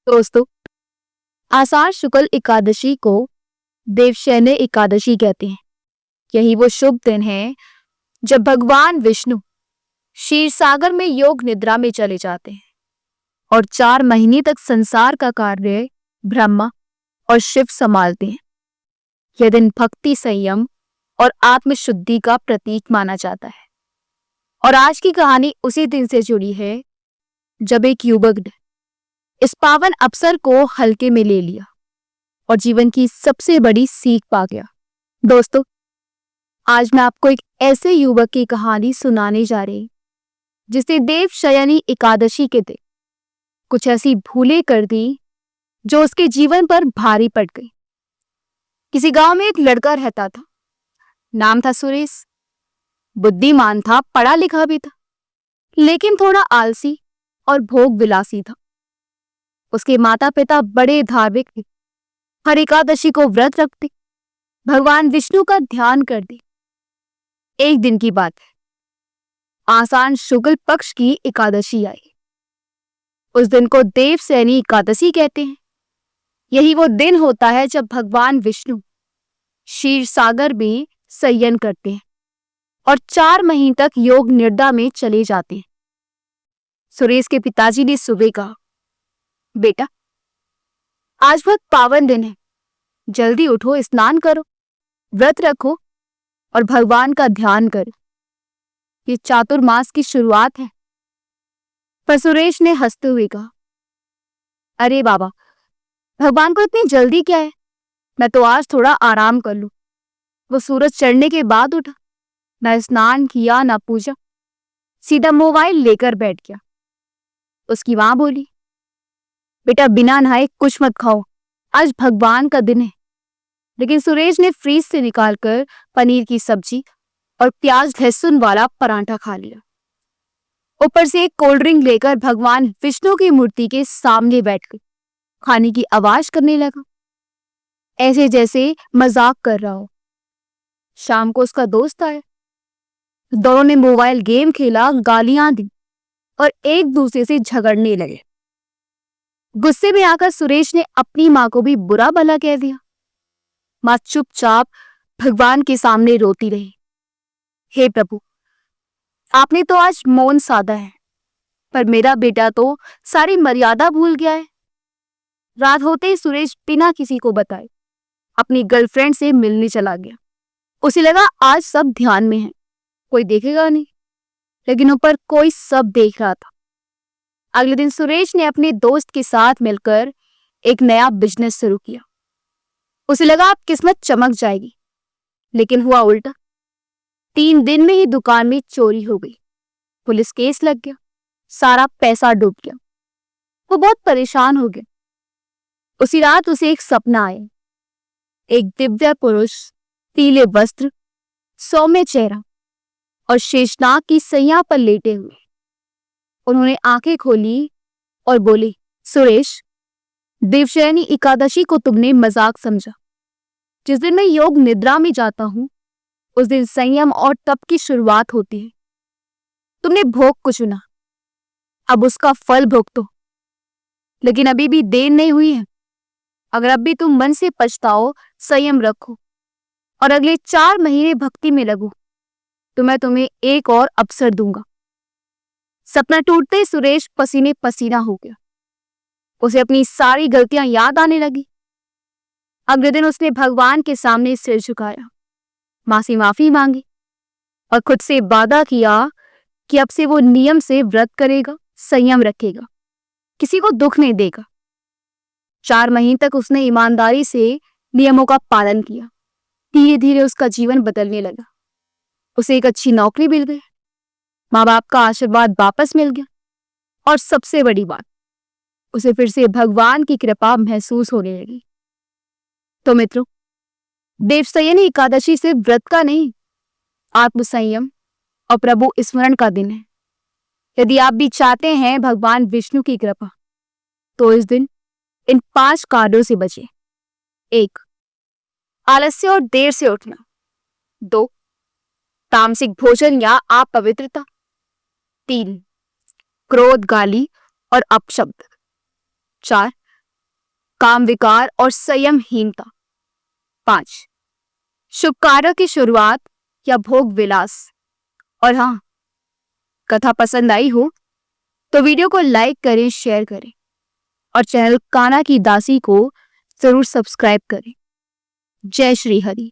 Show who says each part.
Speaker 1: दोस्तों, आषाढ़ शुक्ल एकादशी को देवशयनी एकादशी कहते हैं। यही वो शुभ दिन है जब भगवान विष्णु क्षीर सागर में योग निद्रा में चले जाते हैं और 4 महीने तक संसार का कार्य ब्रह्मा और शिव संभालते हैं। यह दिन भक्ति, संयम और आत्मशुद्धि का प्रतीक माना जाता है। और आज की कहानी उसी दिन से जुड़ी है जब एक युवक ने इस पावन अवसर को हल्के में ले लिया और जीवन की सबसे बड़ी सीख पा गया। दोस्तों, आज मैं आपको एक ऐसे युवक की कहानी सुनाने जा रही जिसने देवशयनी एकादशी के दिन कुछ ऐसी भूलें कर दी जो उसके जीवन पर भारी पड़ गई। किसी गांव में एक लड़का रहता था। नाम था सुरेश। बुद्धिमान था, पढ़ा लिखा भी था, लेकिन थोड़ा आलसी और भोग विलासी था। उसके माता पिता बड़े धार्मिक थे। हर एकादशी को व्रत रखते, भगवान विष्णु का ध्यान करते। एक दिन की बात है, आषाढ़ शुक्ल पक्ष की एकादशी आई। उस दिन को देवशयनी एकादशी कहते हैं। यही वो दिन होता है जब भगवान विष्णु क्षीर सागर में शयन करते हैं और 4 महीने तक योग निद्रा में चले जाते हैं। सुरेश के पिताजी ने सुबह कहा, बेटा, आज बहुत पावन दिन है, जल्दी उठो, स्नान करो, व्रत रखो और भगवान का ध्यान करो। ये चातुर्मास की शुरुआत है। पर सुरेश ने हंसते हुए कहा, अरे बाबा, भगवान को इतनी जल्दी क्या है, मैं तो आज थोड़ा आराम कर लूं। वो सूरज चढ़ने के बाद उठा, ना स्नान किया ना पूजा, सीधा मोबाइल लेकर बैठ गया। उसकी मां बोली, बेटा, बिना नहाए कुछ मत खाओ, आज भगवान का दिन है। लेकिन सुरेश ने फ्रीज से निकालकर पनीर की सब्जी और प्याज लहसुन वाला पराठा खा लिया। ऊपर से एक कोल्ड ड्रिंक लेकर भगवान विष्णु की मूर्ति के सामने बैठ गई। खाने की आवाज करने लगा, ऐसे जैसे मजाक कर रहा हो। शाम को उसका दोस्त आया। दोनों ने मोबाइल गेम खेला, गालियां दी और एक दूसरे से झगड़ने लगे। गुस्से में आकर सुरेश ने अपनी मां को भी बुरा भला कह दिया। मां चुपचाप भगवान के सामने रोती रही। हे प्रभु, आपने तो आज मौन साधा है, पर मेरा बेटा तो सारी मर्यादा भूल गया है। रात होते ही सुरेश बिना किसी को बताए अपनी गर्लफ्रेंड से मिलने चला गया। उसे लगा आज सब ध्यान में है, कोई देखेगा नहीं, लेकिन ऊपर कोई सब देख रहा था। अगले दिन सुरेश ने अपने दोस्त के साथ मिलकर एक नया बिजनेस शुरू किया। उसे लगा अब किस्मत चमक जाएगी, लेकिन हुआ उल्टा। 3 दिन में ही दुकान में चोरी हो गई। पुलिस केस लग गया, सारा पैसा डूब गया। वो बहुत परेशान हो गया। उसी रात उसे एक सपना आया। एक दिव्य पुरुष, पीले वस्त्र, सौम्य चेहरा और शेषनाग की सैया पर लेटे हुए। उन्होंने आंखें खोली और बोले, सुरेश, देवशयनी एकादशी को तुमने मजाक समझा। जिस दिन मैं योग निद्रा में जाता हूं, उस दिन संयम और तप की शुरुआत होती है। तुमने भोग को चुना, अब उसका फल भुगतो। लेकिन अभी भी देर नहीं हुई है। अगर अब भी तुम मन से पछताओ, संयम रखो और अगले 4 महीने भक्ति में लगो, तो मैं तुम्हें एक और अवसर दूंगा। सपना टूटते ही सुरेश पसीने पसीना हो गया। उसे अपनी सारी गलतियां याद आने लगी। अगले दिन उसने भगवान के सामने सिर झुकाया, मां से माफी मांगी और खुद से वादा किया कि अब से वो नियम से व्रत करेगा, संयम रखेगा, किसी को दुख नहीं देगा। 4 महीने तक उसने ईमानदारी से नियमों का पालन किया। धीरे धीरे उसका जीवन बदलने लगा। उसे एक अच्छी नौकरी मिल गई, माँ बाप का आशीर्वाद वापस मिल गया और सबसे बड़ी बात, उसे फिर से भगवान की कृपा महसूस होने लगी। तो मित्रों, देवशयनी एकादशी सिर्फ व्रत का नहीं, आत्मसंयम और प्रभु स्मरण का दिन है। यदि आप भी चाहते हैं भगवान विष्णु की कृपा, तो इस दिन इन 5 कार्यों से बचें। 1. आलस्य और देर से उठना। 2. तामसिक भोजन या अपवित्रता। 3. क्रोध, गाली और अपशब्द। 4. काम विकार और संयमहीनता। 5. शुभ कार्य की शुरुआत या भोग विलास। और हाँ, कथा पसंद आई हो तो वीडियो को लाइक करें, शेयर करें और चैनल कान्हा की दासी को जरूर सब्सक्राइब करें। जय श्री हरि।